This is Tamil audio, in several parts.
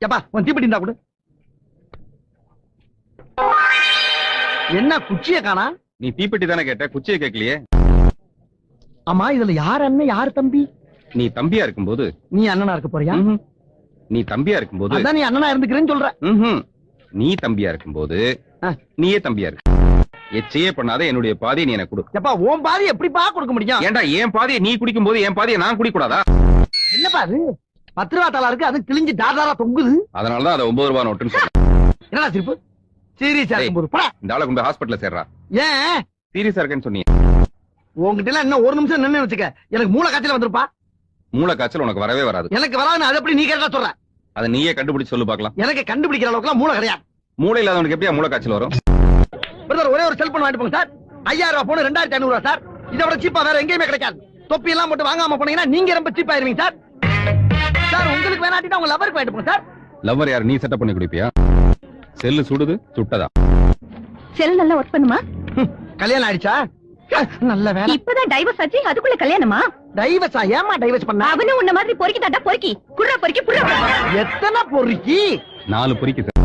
ஏப்பா உன் தீப்பெட்டி இருந்தா கூட. என்ன குச்சிய காணா? நீ தீப்பெட்டி தானே கேட்ட, குச்சியை கேட்கலையே. ஆமா, இதுல யார் அண்ணன் யார் தம்பி? நீ தம்பியா இருக்கும்போது நீ அண்ணனா இருக்க போறியா? நீ தம்பியா இருக்கும்போது அதான் நீ அண்ணனா இருந்துக்கிறேன்னு சொல்ற. நீ தம்பியா இருக்கும்போது நீயே தம்பியா இருக்கு. எச்சையே பண்ணாத என்னுடைய பாதியை நீ எனக்கு கொடு. எப்பா உன் பாதி எப்படிப்பா கொடுக்க முடியும்? ஏன்டா என் பாதியை நீ குடிக்கும் போது என் பாதியை நான் குடிக்கூடாதா? என்னப்பா அது 10 ரூபா தாளா இருக்கு, அது கிழிஞ்சு தாதாரா தொங்குது. அதனாலதான் அதை 9 ரூபாய் நோட்டுன்னு சொல்றேன். என்னடா சிரிப்பு? சீரியஸா இருக்கும்போது போடா. இந்த ஆளை கொண்டு ஹாஸ்பிட்டல்ல சேர்றா. ஏன் சீரியஸா இருக்கேன்னு சொன்னீங்க. உங்ககிட்ட எல்லாம் இன்னும் ஒரு நிமிஷம் நின்னு வச்சுக்க, எனக்கு மூளை காய்ச்சல் வந்துருப்பா. மூளை காய்ச்சல் உனக்கு வரவே வராது. எனக்கு வராதுன்னு அதை எப்படி நீ கேட்டா சொல்ற? அதை நீயே கண்டுபிடிச்சு சொல்லு பாக்கலாம். எனக்கு கண்டுபிடிக்கிற அளவுக்கு எல்லாம் மூளை கிடையாது. மூளை இல்லாதவனுக்கு எப்படியா மூளை காய்ச்சல் வரும்? பிரதர், ஒரே ஒரு செல்போன் வாங்கிட்டு போங்க சார். 5000 ரூபாய் போன் 2500 ரூபாய் சார். இதை விட சீப்பா வேற எங்கேயுமே கிடைக்காது. தொப்பி எல்லாம் போட்டு வாங்காம போனீங்கன்னா நீங்க ரொம்ப சீப்பா இருவீங்க சார். சார் உங்களுக்கு வேணாட்டினா உங்க லவருக்கு வாங்கிட்டு போங்க சார். லவ்வர் யார்? நீ செட்டப் பண்ணி குடிப்பியா? செல்லு சுடுது, சுட்டதா? செல் நல்லா ஒர்க் பண்ணுமா? கல்யாணம் ஆயிடுச்சா? நல்ல வேலை. இப்பதான் டைவர்ஸ் ஆச்சு, அதுக்குள்ள கல்யாணமா? டைவர்ஸா? ஏமா டைவர்ஸ் பண்ண? அவனும் உன்ன மாதிரி பொறுக்கி தாட்டா பொறுக்கி குர்ரா பொறுக்கி புர்ரா. எத்தனை பொறுக்கி? 4 பொறுக்கி சார்.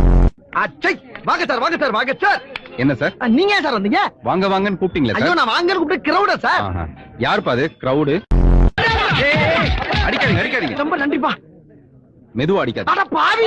அச்சை, வாங்க சார் வாங்க சார் வாங்க சார். என்ன சார்? நீங்க ஏன் சார் வந்தீங்க? வாங்க வாங்கன்னு கூப்பிட்டீங்களா ஐயோ, சார்? நான் வாங்கன்னு கூப்பிட்டு கிரௌடா சார். யாருப்பா அது கிரௌடு? அடிக்காதீங்க அடிக்காதீங்க. ரொம்ப நன்றிப்பா. மெதுவா அடிக்காது. அட பாவி.